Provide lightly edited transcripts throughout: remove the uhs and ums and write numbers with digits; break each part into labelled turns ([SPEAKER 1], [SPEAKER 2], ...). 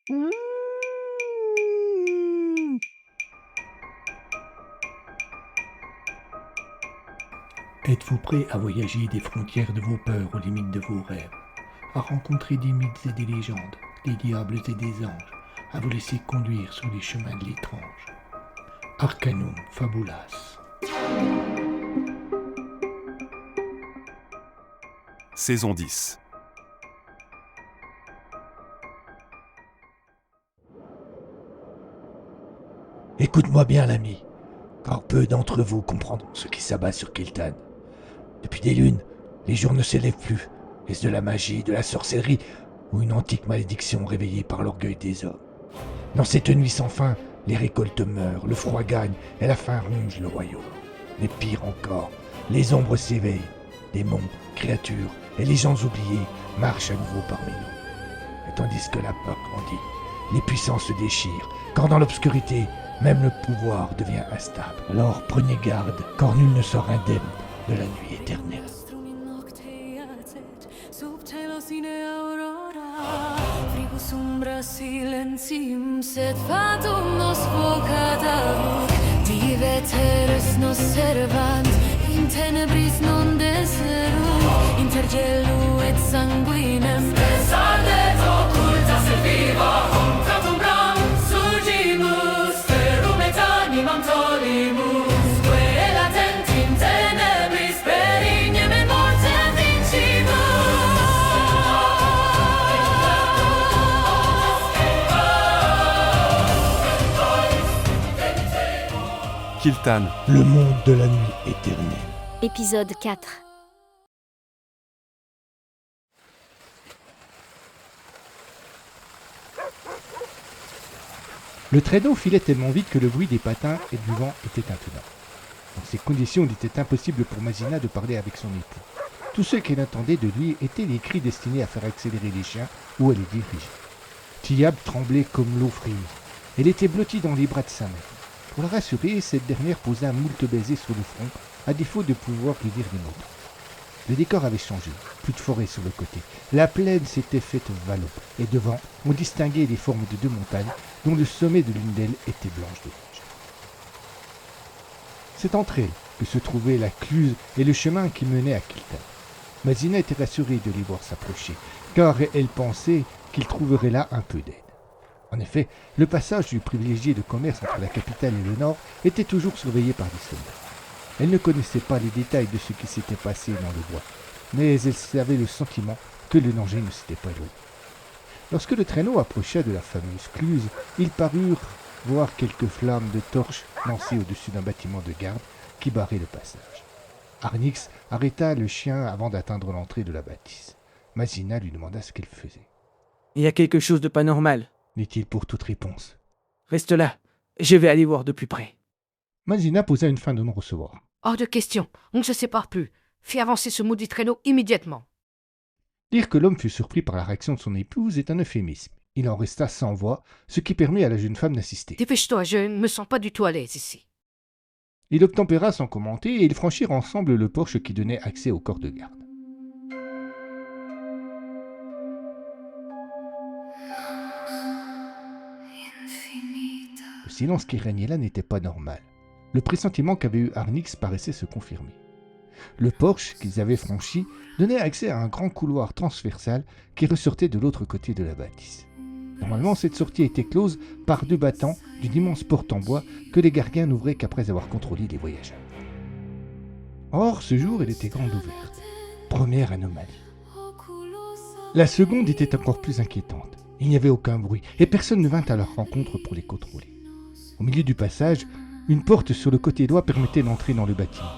[SPEAKER 1] Mmh.
[SPEAKER 2] Êtes-vous prêt à voyager des frontières de vos peurs aux limites de vos rêves, à rencontrer des mythes et des légendes, des diables et des anges, à vous laisser conduire sur les chemins de l'étrange? Arcanum Fabulas.
[SPEAKER 3] Saison 10.
[SPEAKER 2] Écoute-moi bien, l'ami, car peu d'entre vous comprendront ce qui s'abat sur Kiltan. Depuis des lunes, les jours ne s'élèvent plus. Est-ce de la magie, de la sorcellerie, ou une antique malédiction réveillée par l'orgueil des hommes? Dans cette nuit sans fin, les récoltes meurent, le froid gagne, et la faim ronge le royaume. Mais pire encore, les ombres s'éveillent. Démons, créatures et légendes oubliées marchent à nouveau parmi nous. Et tandis que la peur grandit, les puissances se déchirent, quand dans l'obscurité, même le pouvoir devient instable. Alors prenez garde, car nul ne sort indemne de la nuit éternelle.
[SPEAKER 4] Silenzium sed fatum nos vocata Diveteris nos servant in tenebris non deserunt Inter gelu et sanguinem Saldet occultas et viva Contra umbram surgimus Ferum et animam tolimus Que latent in tenebris Perignem et mortem vincimus
[SPEAKER 3] Kiltan,
[SPEAKER 2] Le monde de la nuit éternelle.
[SPEAKER 5] Épisode 4.
[SPEAKER 6] Le traîneau filait tellement vite que le bruit des patins et du vent était intenable. Dans ces conditions, il était impossible pour Mazina de parler avec son époux. Tout ce qu'elle attendait de lui étaient les cris destinés à faire accélérer les chiens ou à les diriger. Tiab tremblait comme l'eau frise. Elle était blottie dans les bras de sa mère. Pour la rassurer, cette dernière posa moult baisers sur le front, à défaut de pouvoir lui dire des mots. Le décor avait changé, plus de forêt sur le côté. La plaine s'était faite vallon, et devant, on distinguait les formes de deux montagnes, dont le sommet de l'une d'elles était blanche de neige. C'est entre elles que se trouvaient la Cluse et le chemin qui menait à Kiltan. Mazina était rassurée de les voir s'approcher, car elle pensait qu'ils trouveraient là un peu d'aide. En effet, le passage du privilégié de commerce entre la capitale et le nord était toujours surveillé par des soldats. Elle ne connaissait pas les détails de ce qui s'était passé dans le bois, mais elle avait le sentiment que le danger ne s'était pas éloigné. Lorsque le traîneau approcha de la fameuse Cluse, ils parurent voir quelques flammes de torches lancées au-dessus d'un bâtiment de garde qui barrait le passage. Arnyx arrêta le chien avant d'atteindre l'entrée de la bâtisse. Mazina lui demanda ce qu'elle faisait.
[SPEAKER 1] Il y a quelque chose de pas normal.
[SPEAKER 6] Dit-il pour toute réponse.
[SPEAKER 1] Reste là. Je vais aller voir de plus près.
[SPEAKER 6] Mazina posa une fin de non-recevoir.
[SPEAKER 7] Hors de question. On ne se sépare plus. Fais avancer ce maudit traîneau immédiatement.
[SPEAKER 6] Dire que l'homme fut surpris par la réaction de son épouse est un euphémisme. Il en resta sans voix, ce qui permit à la jeune femme d'assister.
[SPEAKER 7] Dépêche-toi, je ne me sens pas du tout à l'aise ici.
[SPEAKER 6] Il obtempéra sans commenter et ils franchirent ensemble le porche qui donnait accès au corps de garde. Le silence qui régnait là n'était pas normal. Le pressentiment qu'avait eu Arnyx paraissait se confirmer. Le porche qu'ils avaient franchi donnait accès à un grand couloir transversal qui ressortait de l'autre côté de la bâtisse. Normalement, cette sortie était close par deux battants d'une immense porte en bois que les gardiens n'ouvraient qu'après avoir contrôlé les voyageurs. Or, ce jour, elle était grande ouverte. Première anomalie. La seconde était encore plus inquiétante. Il n'y avait aucun bruit et personne ne vint à leur rencontre pour les contrôler. Au milieu du passage, une porte sur le côté droit permettait d'entrer dans le bâtiment.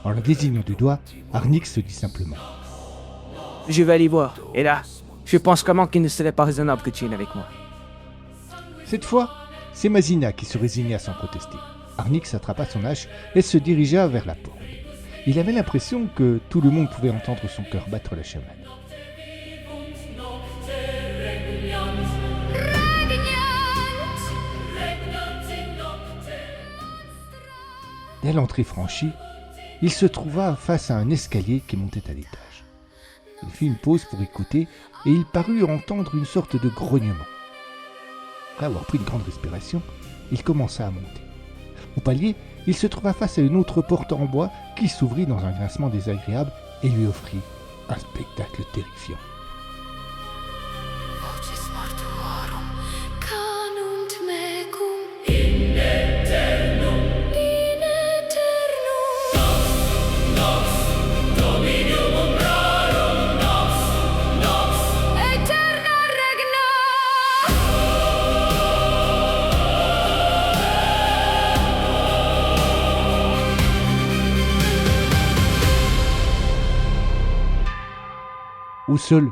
[SPEAKER 6] En la désignant du doigt, Arnyx se dit simplement.
[SPEAKER 1] Je vais aller voir. Et là, je pense vraiment qu'il ne serait pas raisonnable que tu viennes avec moi.
[SPEAKER 6] Cette fois, c'est Mazina qui se résigna sans protester. Arnyx attrapa son hache et se dirigea vers la porte. Il avait l'impression que tout le monde pouvait entendre son cœur battre la chamade. Dès l'entrée franchie, il se trouva face à un escalier qui montait à l'étage. Il fit une pause pour écouter et il parut entendre une sorte de grognement. Après avoir pris une grande respiration, il commença à monter. Au palier, il se trouva face à une autre porte en bois qui s'ouvrit dans un grincement désagréable et lui offrit un spectacle terrifiant.
[SPEAKER 4] Vocis mortuorum, canunt mecum in aeternum. Aeterna regna.
[SPEAKER 6] Au sol,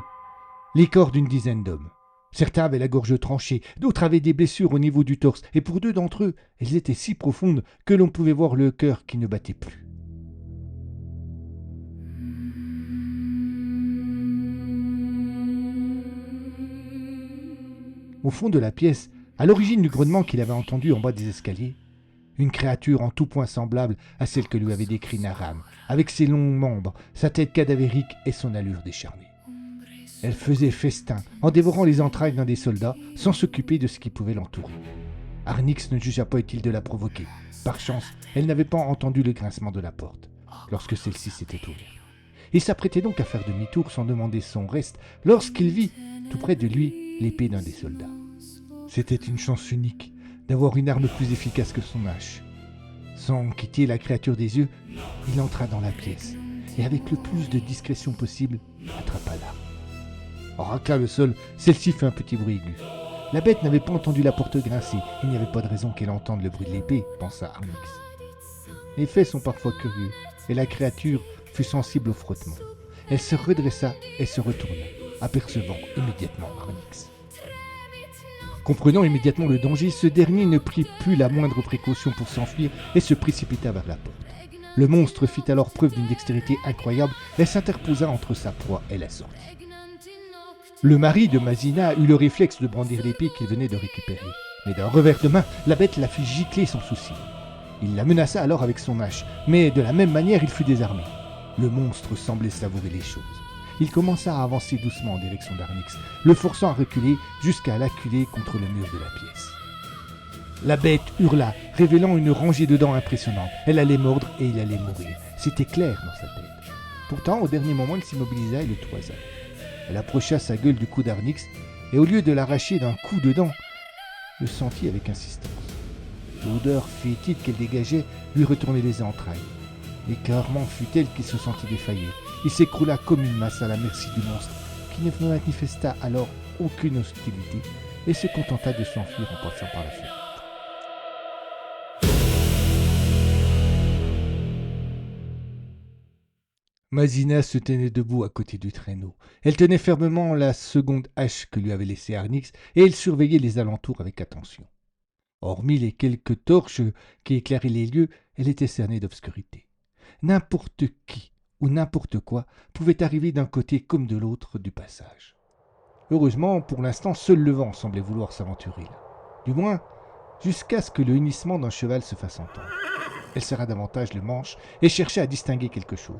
[SPEAKER 6] les corps d'une dizaine d'hommes. Certains avaient la gorge tranchée, d'autres avaient des blessures au niveau du torse, et pour 2 d'entre eux, elles étaient si profondes que l'on pouvait voir le cœur qui ne battait plus. Au fond de la pièce, à l'origine du grognement qu'il avait entendu en bas des escaliers, une créature en tout point semblable à celle que lui avait décrite Naram, avec ses longs membres, sa tête cadavérique et son allure décharnée. Elle faisait festin en dévorant les entrailles d'un des soldats sans s'occuper de ce qui pouvait l'entourer. Arnyx ne jugea pas utile de la provoquer. Par chance, elle n'avait pas entendu le grincement de la porte lorsque celle-ci s'était ouverte. Il s'apprêtait donc à faire demi-tour sans demander son reste lorsqu'il vit, tout près de lui, l'épée d'un des soldats. C'était une chance unique d'avoir une arme plus efficace que son hache. Sans quitter la créature des yeux, il entra dans la pièce et avec le plus de discrétion possible, attrapa l'arme. En raclant le sol, celle-ci fit un petit bruit aigu. La bête n'avait pas entendu la porte grincer. Il n'y avait pas de raison qu'elle entende le bruit de l'épée, pensa Arnyx. Les faits sont parfois curieux, et la créature fut sensible au frottement. Elle se redressa et se retourna, apercevant immédiatement Arnyx. Comprenant immédiatement le danger, ce dernier ne prit plus la moindre précaution pour s'enfuir et se précipita vers la porte. Le monstre fit alors preuve d'une dextérité incroyable et s'interposa entre sa proie et la sortie. Le mari de Mazina eut le réflexe de brandir l'épée qu'il venait de récupérer. Mais d'un revers de main, la bête la fit gicler sans souci. Il la menaça alors avec son hache, mais de la même manière il fut désarmé. Le monstre semblait savourer les choses. Il commença à avancer doucement en direction d'Arnyx, le forçant à reculer jusqu'à l'acculer contre le mur de la pièce. La bête hurla, révélant une rangée de dents impressionnantes. Elle allait mordre et il allait mourir. C'était clair dans sa tête. Pourtant, au dernier moment, il s'immobilisa et le toisa. Elle approcha sa gueule du cou d'Arnyx, et au lieu de l'arracher d'un coup de dent, le sentit avec insistance. L'odeur fétide qu'elle dégageait lui retournait les entrailles. L'écœurement fut tel qu'il se sentit défaillir. Il s'écroula comme une masse à la merci du monstre, qui ne manifesta alors aucune hostilité, et se contenta de s'enfuir en passant par la fenêtre. Mazina se tenait debout à côté du traîneau. Elle tenait fermement la seconde hache que lui avait laissée Arnyx et elle surveillait les alentours avec attention. Hormis les quelques torches qui éclairaient les lieux, elle était cernée d'obscurité. N'importe qui ou n'importe quoi pouvait arriver d'un côté comme de l'autre du passage. Heureusement, pour l'instant, seul le vent semblait vouloir s'aventurer là. Du moins, jusqu'à ce que le hennissement d'un cheval se fasse entendre. Elle serra davantage le manche et chercha à distinguer quelque chose.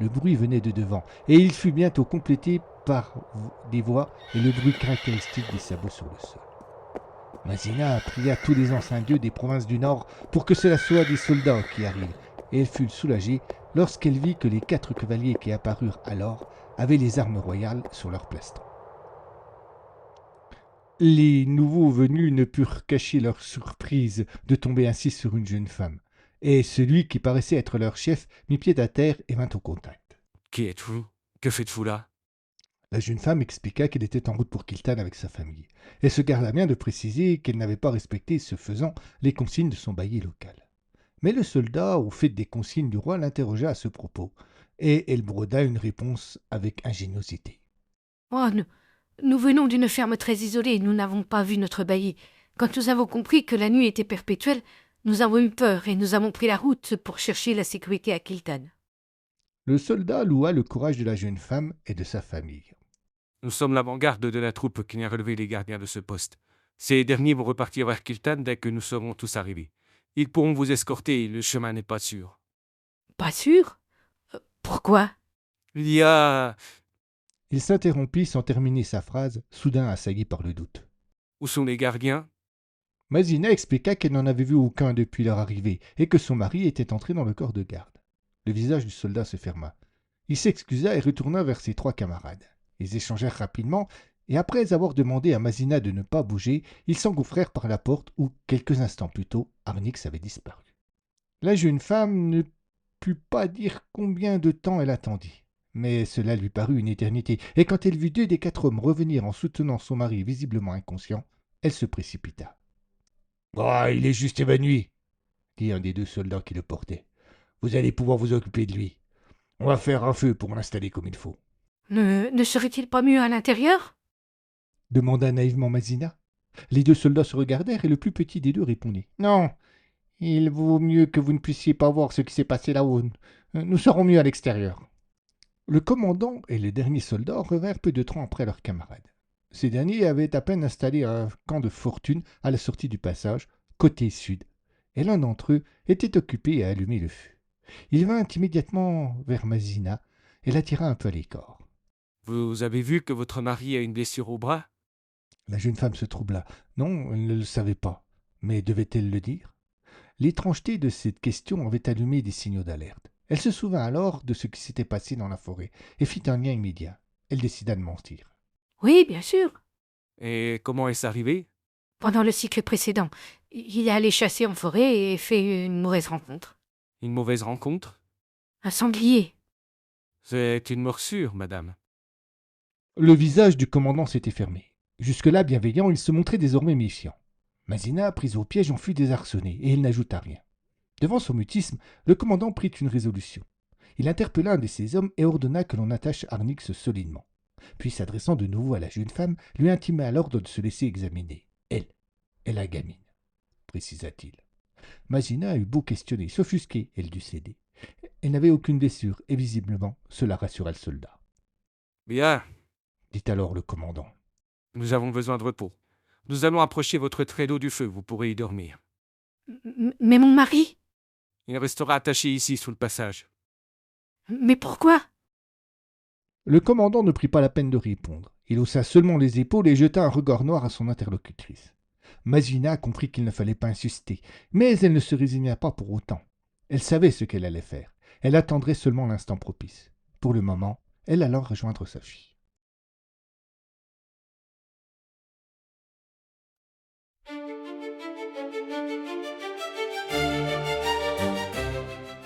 [SPEAKER 6] Le bruit venait de devant, et il fut bientôt complété par des voix et le bruit caractéristique des sabots sur le sol. Mazina pria tous les anciens dieux des provinces du Nord pour que cela soit des soldats qui arrivent, et elle fut soulagée lorsqu'elle vit que les 4 cavaliers qui apparurent alors avaient les armes royales sur leur plastron. Les nouveaux venus ne purent cacher leur surprise de tomber ainsi sur une jeune femme. Et celui qui paraissait être leur chef mit pied à terre et vint au contact.
[SPEAKER 5] Qui êtes-vous? Que faites-vous là?
[SPEAKER 6] La jeune femme expliqua qu'elle était en route pour Kiltan avec sa famille. Elle se garda bien de préciser qu'elle n'avait pas respecté, ce faisant, les consignes de son bailli local. Mais le soldat, au fait des consignes du roi, l'interrogea à ce propos, et elle broda une réponse avec ingéniosité.
[SPEAKER 7] Oh, nous venons d'une ferme très isolée et nous n'avons pas vu notre bailli. Quand nous avons compris que la nuit était perpétuelle, nous avons eu peur et nous avons pris la route pour chercher la sécurité à Kiltan.
[SPEAKER 6] Le soldat loua le courage de la jeune femme et de sa famille.
[SPEAKER 5] Nous sommes l'avant-garde de la troupe qui a relevé les gardiens de ce poste. Ces derniers vont repartir vers Kiltan dès que nous serons tous arrivés. Ils pourront vous escorter, le chemin n'est pas sûr.
[SPEAKER 7] Pas sûr? Pourquoi?
[SPEAKER 5] Il y a...
[SPEAKER 6] Il s'interrompit sans terminer sa phrase, soudain assailli par le doute.
[SPEAKER 5] Où sont les gardiens?
[SPEAKER 6] Mazina expliqua qu'elle n'en avait vu aucun depuis leur arrivée et que son mari était entré dans le corps de garde. Le visage du soldat se ferma. Il s'excusa et retourna vers ses 3 camarades. Ils échangèrent rapidement et après avoir demandé à Mazina de ne pas bouger, ils s'engouffrèrent par la porte où, quelques instants plus tôt, Arnix avait disparu. La jeune femme ne put pas dire combien de temps elle attendit. Mais cela lui parut une éternité, et quand elle vit 2 des 4 hommes revenir en soutenant son mari visiblement inconscient, elle se précipita.
[SPEAKER 2] « Oh, il est juste évanoui, dit un des 2 soldats qui le portaient. Vous allez pouvoir vous occuper de lui. On va faire un feu pour l'installer comme il faut. »
[SPEAKER 7] Ne serait-il pas mieux à l'intérieur?
[SPEAKER 6] Demanda naïvement Mazina. Les 2 soldats se regardèrent et le plus petit des 2 répondit. Non, il vaut mieux que vous ne puissiez pas voir ce qui s'est passé là-haut. Nous serons mieux à l'extérieur. Le commandant et les derniers soldats revinrent peu de temps après leurs camarades. Ces derniers avaient à peine installé un camp de fortune à la sortie du passage, côté sud, et l'un d'entre eux était occupé à allumer le feu. Il vint immédiatement vers Mazina et l'attira un peu à l'écart.
[SPEAKER 5] Vous avez vu que votre mari a une blessure au bras?
[SPEAKER 6] La jeune femme se troubla. Non, elle ne le savait pas. Mais devait-elle le dire? L'étrangeté de cette question avait allumé des signaux d'alerte. Elle se souvint alors de ce qui s'était passé dans la forêt et fit un lien immédiat. Elle décida de mentir.
[SPEAKER 7] Oui, bien sûr.
[SPEAKER 5] Et comment est-ce arrivé?
[SPEAKER 7] Pendant le cycle précédent, il est allé chasser en forêt et fait une mauvaise rencontre.
[SPEAKER 5] Une mauvaise rencontre?
[SPEAKER 7] Un sanglier.
[SPEAKER 5] C'est une morsure, madame.
[SPEAKER 6] Le visage du commandant s'était fermé. Jusque-là bienveillant, il se montrait désormais méfiant. Mazina, prise au piège, en fut désarçonnée, et elle n'ajouta rien. Devant son mutisme, le commandant prit une résolution. Il interpella un de ses hommes et ordonna que l'on attache Arnix solidement. Puis, s'adressant de nouveau à la jeune femme, lui intima l'ordre de se laisser examiner. Elle est la gamine, précisa-t-il. Mazina eut beau questionner, s'offusquer, elle dut céder. Elle n'avait aucune blessure, et visiblement, cela rassura le soldat.
[SPEAKER 5] Bien,
[SPEAKER 6] Dit alors le commandant.
[SPEAKER 5] nous avons besoin de repos. Nous allons approcher votre traîneau du feu, vous pourrez y dormir.
[SPEAKER 7] Mais mon mari?
[SPEAKER 5] Il restera attaché ici sous le passage.
[SPEAKER 7] Mais pourquoi?
[SPEAKER 6] Le commandant ne prit pas la peine de répondre. Il haussa seulement les épaules et jeta un regard noir à son interlocutrice. Mazina comprit qu'il ne fallait pas insister, mais elle ne se résigna pas pour autant. Elle savait ce qu'elle allait faire. Elle attendrait seulement l'instant propice. Pour le moment, elle alla rejoindre sa fille.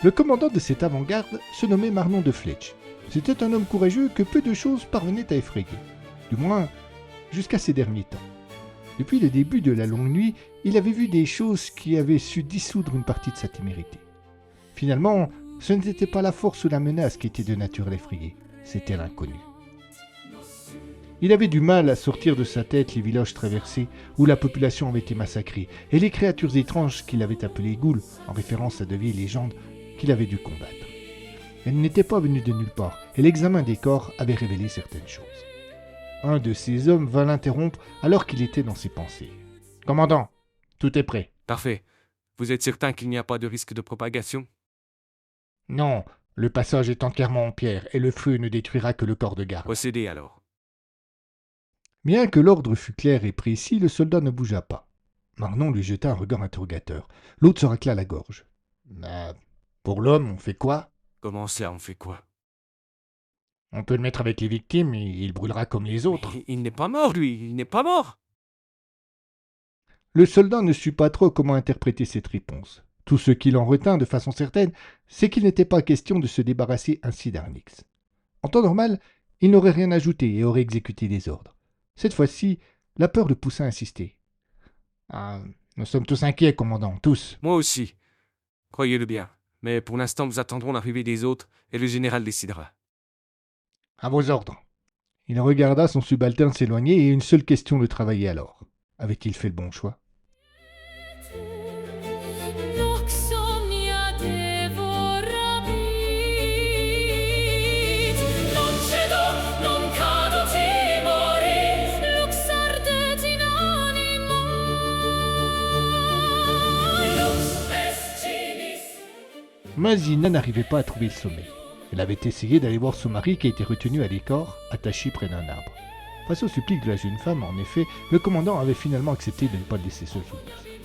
[SPEAKER 6] Le commandant de cette avant-garde se nommait Marnon de Fletch. C'était un homme courageux que peu de choses parvenaient à effrayer. Du moins, jusqu'à ces derniers temps. Depuis le début de la longue nuit, il avait vu des choses qui avaient su dissoudre une partie de sa témérité. Finalement, ce n'était pas la force ou la menace qui était de nature à l'effrayer, c'était l'inconnu. Il avait du mal à sortir de sa tête les villages traversés où la population avait été massacrée et les créatures étranges qu'il avait appelées ghouls, en référence à de vieilles légendes qu'il avait dû combattre. Elles n'étaient pas venues de nulle part et l'examen des corps avait révélé certaines choses. Un de ces hommes vint l'interrompre alors qu'il était dans ses pensées. « Commandant, tout est prêt. »
[SPEAKER 5] Parfait. Vous êtes certain qu'il n'y a pas de risque de propagation?
[SPEAKER 6] Non, le passage est entièrement en pierre et le feu ne détruira que le corps de garde.
[SPEAKER 5] Procédez alors.
[SPEAKER 6] Bien que l'ordre fût clair et précis, le soldat ne bougea pas. Marnon lui jeta un regard interrogateur. L'autre se racla la gorge. Pour l'homme, on fait quoi?
[SPEAKER 5] Comment ça, on fait quoi?
[SPEAKER 6] On peut le mettre avec les victimes et il brûlera comme les autres.
[SPEAKER 5] Il n'est pas mort, lui. Il n'est pas mort.
[SPEAKER 6] Le soldat ne sut pas trop comment interpréter cette réponse. Tout ce qu'il en retint de façon certaine, c'est qu'il n'était pas question de se débarrasser ainsi d'Arnix. En temps normal, il n'aurait rien ajouté et aurait exécuté les ordres. Cette fois-ci, la peur le poussa à insister. « Nous sommes tous inquiets, commandant, tous. »
[SPEAKER 5] Moi aussi. Croyez-le bien. Mais pour l'instant, nous attendrons l'arrivée des autres et le général décidera.
[SPEAKER 6] « À vos ordres. » Il regarda son subalterne s'éloigner et une seule question le travaillait alors. Avait-il fait le bon choix? Mazina n'arrivait pas à trouver le sommeil. Elle avait essayé d'aller voir son mari qui était retenu à l'écart, attaché près d'un arbre. Face au supplice de la jeune femme, en effet, le commandant avait finalement accepté de ne pas le laisser seul sous le passage.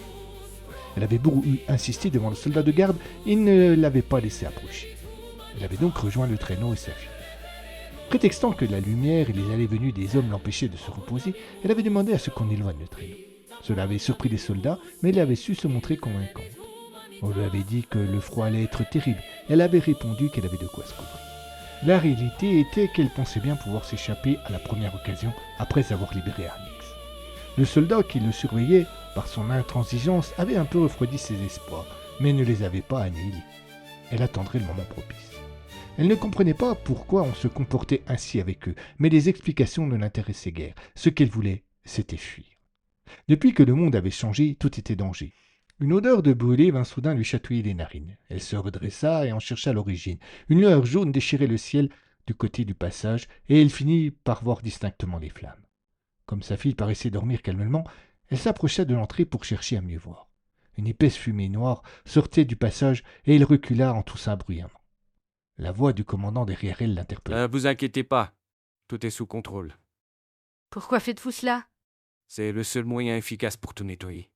[SPEAKER 6] Elle avait beau insister devant le soldat de garde, il ne l'avait pas laissé approcher. Elle avait donc rejoint le traîneau et sa fille. Prétextant que la lumière et les allées-venues des hommes l'empêchaient de se reposer, elle avait demandé à ce qu'on éloigne le traîneau. Cela avait surpris les soldats, mais elle avait su se montrer convaincante. On lui avait dit que le froid allait être terrible. Elle avait répondu qu'elle avait de quoi se couvrir. La réalité était qu'elle pensait bien pouvoir s'échapper à la première occasion après avoir libéré Arnix. Le soldat qui le surveillait, par son intransigeance, avait un peu refroidi ses espoirs, mais ne les avait pas annihilés. Elle attendrait le moment propice. Elle ne comprenait pas pourquoi on se comportait ainsi avec eux, mais les explications ne l'intéressaient guère. Ce qu'elle voulait, c'était fuir. Depuis que le monde avait changé, tout était danger. Une odeur de brûlé vint soudain lui chatouiller les narines. Elle se redressa et en chercha l'origine. Une lueur jaune déchirait le ciel du côté du passage, et elle finit par voir distinctement les flammes. Comme sa fille paraissait dormir calmement, elle s'approcha de l'entrée pour chercher à mieux voir. Une épaisse fumée noire sortait du passage, et elle recula en toussant bruyamment. La voix du commandant derrière elle l'interpella.
[SPEAKER 5] Ne vous inquiétez pas, tout est sous contrôle.
[SPEAKER 7] Pourquoi faites-vous cela?
[SPEAKER 5] C'est le seul moyen efficace pour tout nettoyer.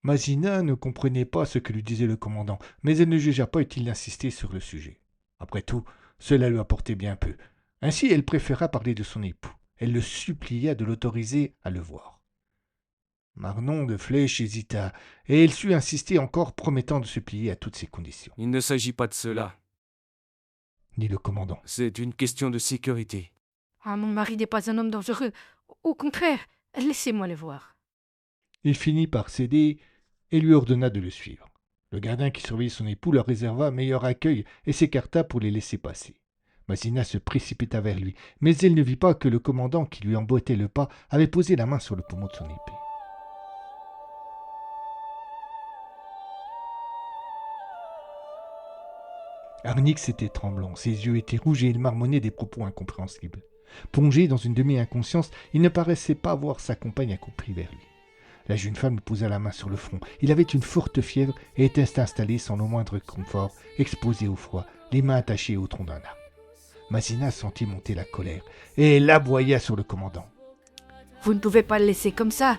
[SPEAKER 6] Mazina ne comprenait pas ce que lui disait le commandant, mais elle ne jugea pas utile d'insister sur le sujet. Après tout, cela lui apportait bien peu. Ainsi, elle préféra parler de son époux. Elle le supplia de l'autoriser à le voir. Marnon de Flèche hésita, et elle sut insister encore, promettant de se plier à toutes ses conditions.
[SPEAKER 5] Il ne s'agit pas de cela.
[SPEAKER 6] Dit le commandant.
[SPEAKER 5] C'est une question de sécurité.
[SPEAKER 7] Ah, mon mari n'est pas un homme dangereux. Au contraire, laissez-moi le voir.
[SPEAKER 6] Il finit par céder et lui ordonna de le suivre. Le gardien qui surveillait son époux leur réserva meilleur accueil et s'écarta pour les laisser passer. Mazina se précipita vers lui, mais elle ne vit pas que le commandant qui lui emboîtait le pas avait posé la main sur le pommeau de son épée. Arnix était tremblant, ses yeux étaient rouges et il marmonnait des propos incompréhensibles. Plongé dans une demi-inconscience, il ne paraissait pas voir sa compagne accomplie vers lui. La jeune femme lui posa la main sur le front. Il avait une forte fièvre et était installé sans le moindre confort, exposé au froid, les mains attachées au tronc d'un arbre. Mazina sentit monter la colère et elle aboya sur le commandant.
[SPEAKER 7] Vous ne pouvez pas le laisser comme ça.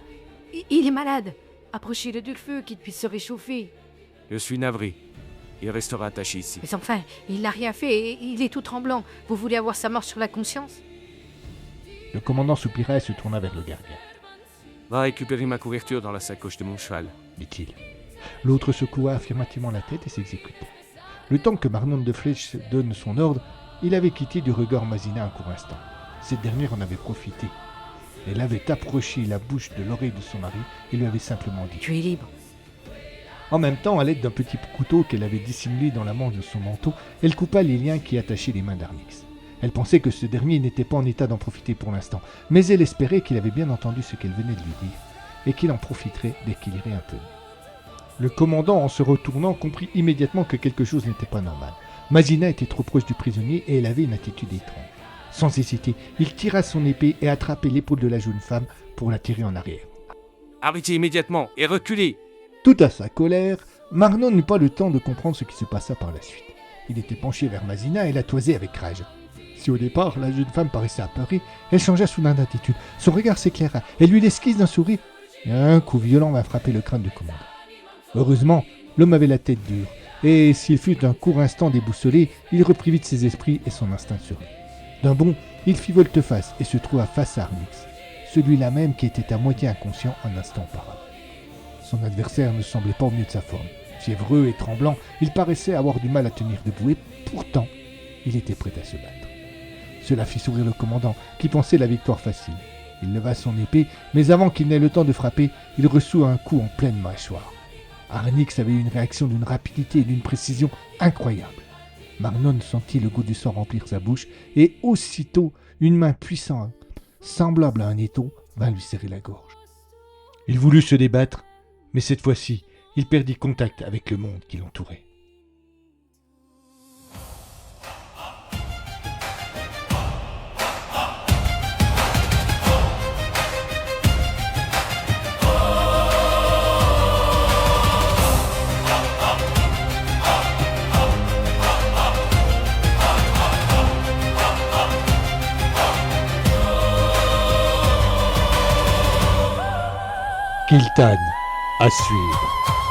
[SPEAKER 7] Il est malade. Approchez-le du feu qu'il puisse se réchauffer.
[SPEAKER 5] Je suis navré. Il restera attaché ici.
[SPEAKER 7] Mais enfin, il n'a rien fait et il est tout tremblant. Vous voulez avoir sa mort sur la conscience?
[SPEAKER 6] Le commandant soupira et se tourna vers le gardien.
[SPEAKER 5] Va récupérer ma couverture dans la sacoche de mon cheval,
[SPEAKER 6] dit-il. L'autre secoua affirmativement la tête et s'exécuta. Le temps que Marnon de Flèche donne son ordre, il avait quitté du regard Mazina un court instant. Cette dernière en avait profité. Elle avait approché la bouche de l'oreille de son mari et lui avait simplement dit «
[SPEAKER 7] Tu es libre. »
[SPEAKER 6] En même temps, à l'aide d'un petit couteau qu'elle avait dissimulé dans la manche de son manteau, elle coupa les liens qui attachaient les mains d'Arnix. Elle pensait que ce dernier n'était pas en état d'en profiter pour l'instant, mais elle espérait qu'il avait bien entendu ce qu'elle venait de lui dire, et qu'il en profiterait dès qu'il irait un peu mieux. Le commandant, en se retournant, comprit immédiatement que quelque chose n'était pas normal. Mazina était trop proche du prisonnier et elle avait une attitude étrange. Sans hésiter, il tira son épée et attrapait l'épaule de la jeune femme pour la tirer en arrière.
[SPEAKER 5] Arrêtez immédiatement et reculez.
[SPEAKER 6] Tout à sa colère, Marnon n'eut pas le temps de comprendre ce qui se passa par la suite. Il était penché vers Mazina et la toisait avec rage. Si au départ, la jeune femme paraissait apeurée, elle changea soudain d'attitude. Son regard s'éclaira, elle eut l'esquisse d'un sourire, et un coup violent vint frapper le crâne du commandant. Heureusement, l'homme avait la tête dure, et s'il fut un court instant déboussolé, il reprit vite ses esprits et son instinct sur lui. D'un bond, il fit volte-face et se trouva face à Arnix, celui-là même qui était à moitié inconscient un instant auparavant. Son adversaire ne semblait pas au mieux de sa forme. Fiévreux et tremblant, il paraissait avoir du mal à tenir debout et pourtant, il était prêt à se battre. Cela fit sourire le commandant, qui pensait la victoire facile. Il leva son épée, mais avant qu'il n'ait le temps de frapper, il reçut un coup en pleine mâchoire. Arnix avait eu une réaction d'une rapidité et d'une précision incroyables. Marnon sentit le goût du sang remplir sa bouche, et aussitôt, une main puissante, semblable à un étau, vint lui serrer la gorge. Il voulut se débattre, mais cette fois-ci, il perdit contact avec le monde qui l'entourait. Kiltan, à suivre.